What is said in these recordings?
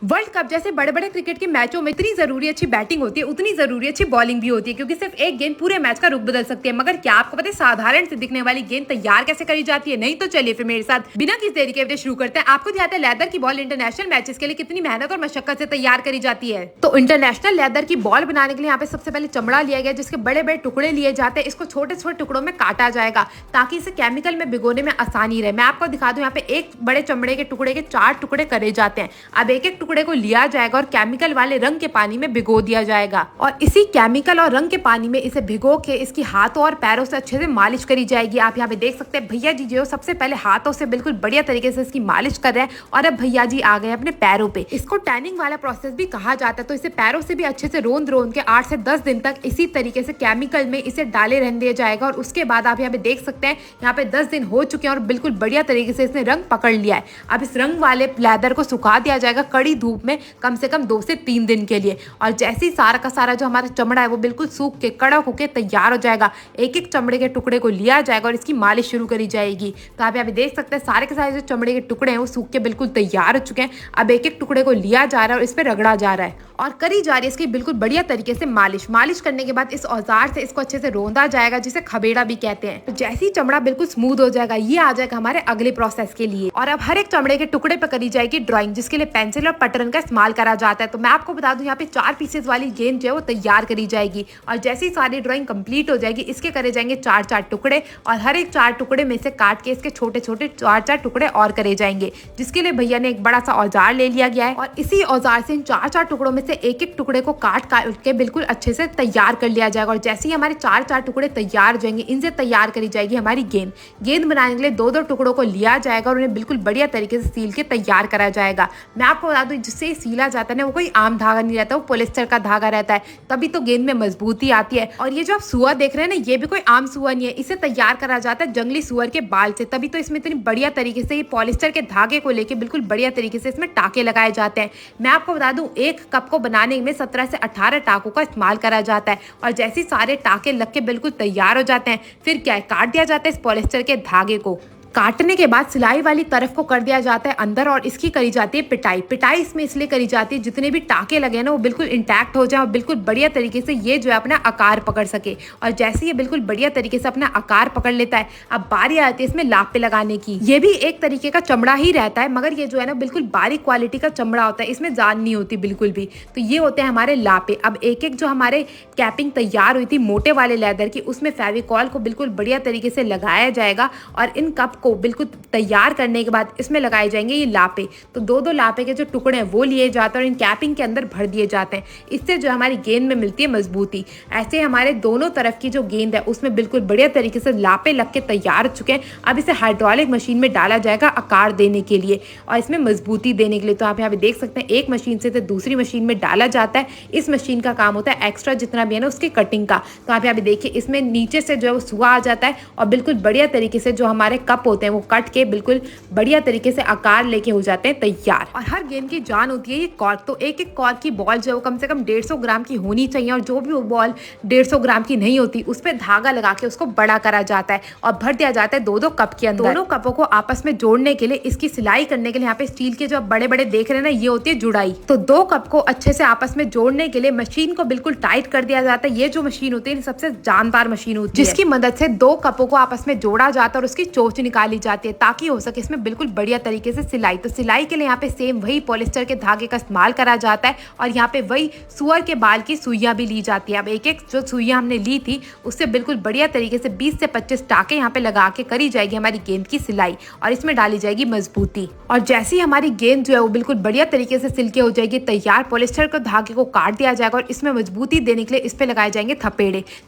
World cup जैसे बड़े बड़े क्रिकेट के मैचों में इतनी जरूरी अच्छी बैटिंग होती है, उतनी जरूरी अच्छी बॉलिंग भी होती है, क्योंकि सिर्फ एक गेंद पूरे मैच का रुख बदल सकती है। मगर क्या आपको पता है साधारण से दिखने वाली गेंद तैयार कैसे करी जाती है? नहीं तो चलिए फिर मेरे साथ बिना किसी देरी के शुरू करते हैं। आपको दिखाते हैं लेदर की बॉल इंटरनेशनल मैचेस के लिए कितनी मेहनत और मशक्कत से तैयार करी जाती है। तो इंटरनेशनल लेदर की बॉल बनाने के लिए यहाँ पे सबसे पहले चमड़ा लिया गया, जिसके बड़े बड़े टुकड़े लिए जाते हैं। इसको छोटे छोटे टुकड़ों में काटा जाएगा ताकि इसे केमिकल में भिगोने में आसानी रहे। मैं आपको दिखा दूं, यहाँ पे एक बड़े चमड़े के टुकड़े के 4 टुकड़े करे जाते हैं। अब एक एक टुकड़े को लिया जाएगा और केमिकल वाले रंग के पानी में भिगो दिया जाएगा, और इसी केमिकल और रंग के पानी में इसे भिगो के इसकी हाथों और पैरों से अच्छे से मालिश करी जाएगी। आप यहाँ पे देख सकते हैं भैया जी जो सबसे पहले हाथों से बिल्कुल बढ़िया तरीके से इसकी मालिश कर रहे हैं, और अब भैया जी आ गए अपने पैरों पे। इसको टैनिंग वाला प्रोसेस भी कहा जाता है। तो इसे पैरों से भी अच्छे से रोंद रोंद के 8 से 10 दिन तक इसी तरीके से केमिकल में इसे डाले रहने दिया जाएगा। और उसके बाद आप यहाँ पे देख सकते हैं यहाँ पे 10 दिन हो चुके हैं और बिल्कुल बढ़िया तरीके से इसने रंग पकड़ लिया है। अब इस रंग वाले लेदर को सुखा दिया जाएगा कड़ी धूप में कम से कम 2 से 3 दिन के लिए। और जैसे ही सारा का सारा जो हमारा चमड़ा है वो बिल्कुल सूख के कड़क होके तैयार हो जाएगा, एक एक चमड़े के टुकड़े को लिया जाएगा और इसकी मालिश शुरू करी जाएगी। तो आप यहाँ पे देख सकते हैं सारे के सारे जो चमड़े के टुकड़े हैं वो सूख के बिल्कुल तैयार हो चुके हैं। अब एक एक टुकड़े को लिया जा रहा है और इस पर रगड़ा जा रहा है और करी जा रही है इसकी बिल्कुल बढ़िया तरीके से मालिश करने के बाद इस औजार से इसको अच्छे से रोंदा जाएगा, जिसे खबेड़ा भी कहते हैं। तो जैसे ही चमड़ा बिल्कुल स्मूथ हो जाएगा, ये आ जाएगा हमारे अगले प्रोसेस के लिए। और अब हर एक चमड़े के टुकड़े पर करी जाएगी ड्राइंग, जिसके लिए पेंसिल और पटरन का इस्तेमाल करा जाता है। तो मैं आपको बता दूं यहाँ पे 4 पीसेस वाली गेंद जो है वो तैयार करी जाएगी, और जैसे ही सारी ड्राइंग कंप्लीट हो जाएगी इसके करे जाएंगे 4-4 टुकड़े, और हर एक 4 टुकड़े में से काट के इसके छोटे छोटे 4-4 टुकड़े और करे जाएंगे, जिसके लिए भैया ने एक बड़ा सा औजार ले लिया गया है। और इसी औजार से इन 4-4 टुकड़ों में से एक एक टुकड़े को काट के बिल्कुल अच्छे से तैयार कर लिया जाएगा। और जैसे ही हमारे 4-4 टुकड़े तैयार हो जाएंगे, इनसे तैयार करी जाएगी हमारी गेंद बनाने के लिए 2-2 टुकड़ों को लिया जाएगा और उन्हें बिल्कुल बढ़िया तरीके से सील के तैयार करा जाएगा। मैं आपको बता दूं जिससे सीला जाता है ना वो कोई आम धागा नहीं रहता, वो पॉलिस्टर का धागा रहता है, तभी तो गेंद में मजबूती आती है। और ये जो आप सुअर देख रहे हैं ना, ये भी कोई आम सुअर नहीं है, इसे तैयार करा जाता है जंगली सुअर के बाल से, तभी तो इसमें इतनी बढ़िया तरीके से ये पॉलिस्टर के धागे को लेके बिल्कुल बढ़िया तरीके से इसमें टाके लगाए जाते हैं। मैं आपको बता दूं एक कप को बनाने में 17 से 18 टाकों का इस्तेमाल करा जाता है। और जैसे सारे टाके लग के बिल्कुल तैयार हो जाते हैं, फिर क्या है काट दिया जाता है इस पॉलिस्टर के धागे को। काटने के बाद सिलाई वाली तरफ को कर दिया जाता है अंदर, और इसकी करी जाती है पिटाई इसमें इसलिए करी जाती है जितने भी टाके लगे हैं ना वो बिल्कुल इंटैक्ट हो जाए और बिल्कुल बढ़िया तरीके से ये जो है अपना आकार पकड़ सके। और जैसे ये बिल्कुल बढ़िया तरीके से अपना आकार पकड़ लेता है, अब बारी आती है इसमें लापे लगाने की। ये भी एक तरीके का चमड़ा ही रहता है, मगर ये जो है ना बिल्कुल बारीक क्वालिटी का चमड़ा होता है, इसमें जान नहीं होती बिल्कुल भी। तो ये होते हैं हमारे लापे। अब एक एक जो हमारे कैपिंग तैयार हुई थी मोटे वाले लेदर की, उसमें फेविकॉल को बिल्कुल बढ़िया तरीके से लगाया जाएगा, और इन कप को बिल्कुल तैयार करने के बाद इसमें लगाए जाएंगे ये लापे। तो 2-2 लापे के जो टुकड़े हैं वो लिए जाते हैं और इन कैपिंग के अंदर भर दिए जाते हैं। इससे जो हमारी गेंद में मिलती है मजबूती। ऐसे हमारे दोनों तरफ की जो गेंद है उसमें बिल्कुल बढ़िया तरीके से लापे लग के तैयार हो चुके हैं। अब इसे हाइड्रोलिक मशीन में डाला जाएगा आकार देने के लिए और इसमें मजबूती देने के लिए। तो आप यहाँ पे देख सकते हैं एक मशीन से दूसरी मशीन में डाला जाता है। इस मशीन का काम होता है एक्स्ट्रा जितना भी है ना उसकी कटिंग का। तो आप यहाँ पे देखिए इसमें नीचे से जो है वो सुआ आ जाता है और बिल्कुल बढ़िया तरीके से जो हमारे कप होते हैं वो कट के बिल्कुल बढ़िया तरीके से आकार लेके हो जाते हैं तैयार। और हर गेंद की जान होती है ये कॉर्क। तो एक एक कॉर्क की बॉल जो है वो कम से कम 150 ग्राम की होनी चाहिए, और जो भी वो बॉल 150 ग्राम की नहीं होती उस पर धागा लगा के उसको बड़ा करा जाता है और भर दिया जाता है 2-2 कप के अंदर। दोनों कपों को आपस में जोड़ने के लिए इसकी सिलाई करने के लिए यहाँ पे स्टील के जो बड़े बड़े देख रहे हैं ना ये होती है जुड़ाई। तो 2 कप को अच्छे से आपस में जोड़ने के लिए मशीन को बिल्कुल टाइट कर दिया जाता है। ये जो मशीन होती है सबसे जानदार मशीन होती है, जिसकी मदद से 2 कपों को आपस में जोड़ा जाता है और उसकी चोंच निकाली जाती है ताकि हो सके इसमें बिल्कुल बढ़िया तरीके से सिलाई। तो सिलाई के लिए यहाँ पे सेम वही पॉलिस्टर के धागे का इस्तेमाल करा जाता है, और यहाँ पे वही सुअर के बाल की सुइयां भी ली जाती है। अब एक एक जो सुइयां हमने ली थी उससे बिल्कुल बढ़िया तरीके से 20 से 25 टाके यहाँ पे लगा के करी जाएगी हमारी गेंद की सिलाई, और इसमें डाली जाएगी मजबूती। और जैसे ही हमारी गेंद जो है वो बिल्कुल बढ़िया तरीके से सिल के हो जाएगी तैयार, पॉलिस्टर के धागे को काट दिया जाएगा और इसमें मजबूती देने के लिए इस पे लगाए जाएंगे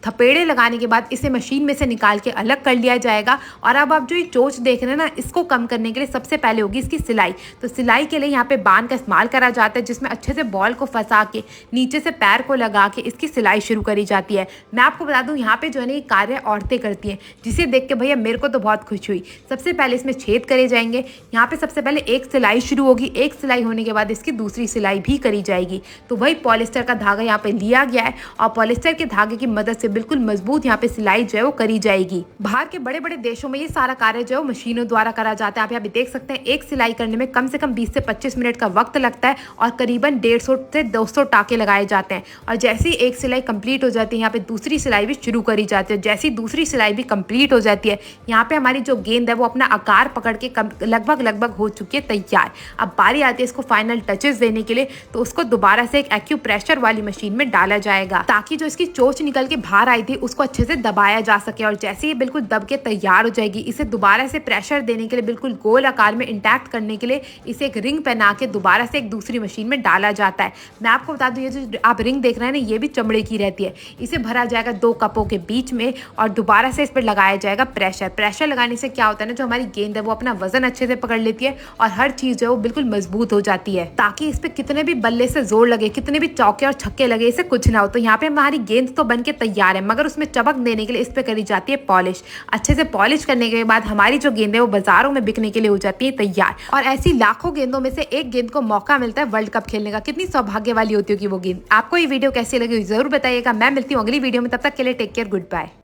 थपेड़े लगाने के बाद इसे मशीन में से निकाल के अलग कर लिया जाएगा। और अब आप जो ये चोंच देख रहे हैं ना इसको कम करने के लिए सबसे पहले होगी इसकी सिलाई। तो सिलाई के लिए यहाँ पे बांध का इस्तेमाल करा जाता है, जिसमें अच्छे से बॉल को फंसा के नीचे से पैर को लगा के इसकी सिलाई शुरू करी जाती है। मैं आपको बता दूं यहाँ पे जो है ना ये कार्य औरतें करती हैं, जिसे देख के भैया मेरे को तो बहुत खुश हुई। सबसे पहले इसमें छेद करे जाएंगे। यहाँ पे सबसे पहले एक सिलाई शुरू होगी, एक सिलाई होने के बाद इसकी दूसरी सिलाई भी करी जाएगी। तो वही पॉलिस्टर का धागा यहाँ पे लिया गया है और पॉलिस्टर के धागे की मदद से बिल्कुल मजबूत यहाँ पे सिलाई जो है वो करी जाएगी। बाहर के बड़े बड़े देशों में ये सारा कार्य जो जो मशीनों द्वारा करा जाता है। आप यहाँ पे देख सकते हैं एक सिलाई करने में कम से कम 20 से 25 मिनट का वक्त लगता है और करीबन 150 से 200 टाके लगाए जाते हैं। और जैसे ही एक सिलाई कंप्लीट हो जाती है, यहाँ पे दूसरी सिलाई भी शुरू करी जाती है। जैसी दूसरी सिलाई भी कंप्लीट हो जाती है, यहाँ पे हमारी जो गेंद है वो अपना आकार पकड़ के लगभग हो चुकी है तैयार। अब बारी आती है इसको फाइनल टचेस देने के लिए, तो उसको दोबारा से एक एक्यूप्रेशर वाली मशीन में डाला जाएगा ताकि जो इसकी चोंच निकल के बाहर आई थी उसको अच्छे से दबाया जा सके। और जैसे ही बिल्कुल दब के तैयार हो जाएगी, इसे दोबारा से प्रेशर देने के लिए, बिल्कुल गोल आकार में इंटैक्ट करने के लिए इसे एक रिंग पहना के दोबारा से एक दूसरी मशीन में डाला जाता है। मैं आपको बता दूं, ये जो आप रिंग देख रहे हैं ना, ये भी चमड़े की रहती है। इसे भरा जाएगा 2 कपों के बीच में और दोबारा से इस पर लगाया जाएगा प्रेशर। प्रेशर लगाने से क्या होता है ना, जो हमारी गेंद है वो अपना वजन अच्छे से पकड़ लेती है और हर चीज जो है वो बिल्कुल मजबूत हो जाती है, ताकि इस पे कितने भी बल्ले से जोर लगे, कितने भी चौके और छक्के लगे, इसे कुछ ना हो। तो यहाँ पे हमारी गेंद तो बन के तैयार है, मगर उसमें चमक देने के लिए इस पे करी जाती है पॉलिश। अच्छे से पॉलिश करने के बाद हमारी जो गेंद है वो बाजारों में बिकने के लिए हो जाती है तैयार। और ऐसी लाखों गेंदों में से एक गेंद को मौका मिलता है वर्ल्ड कप खेलने का। कितनी सौभाग्य वाली होती होगी वो गेंद। आपको ये वीडियो कैसी लगी जरूर बताइएगा। मैं मिलती हूँ अगली वीडियो में, तब तक के लिए टेक केयर, गुड बाय।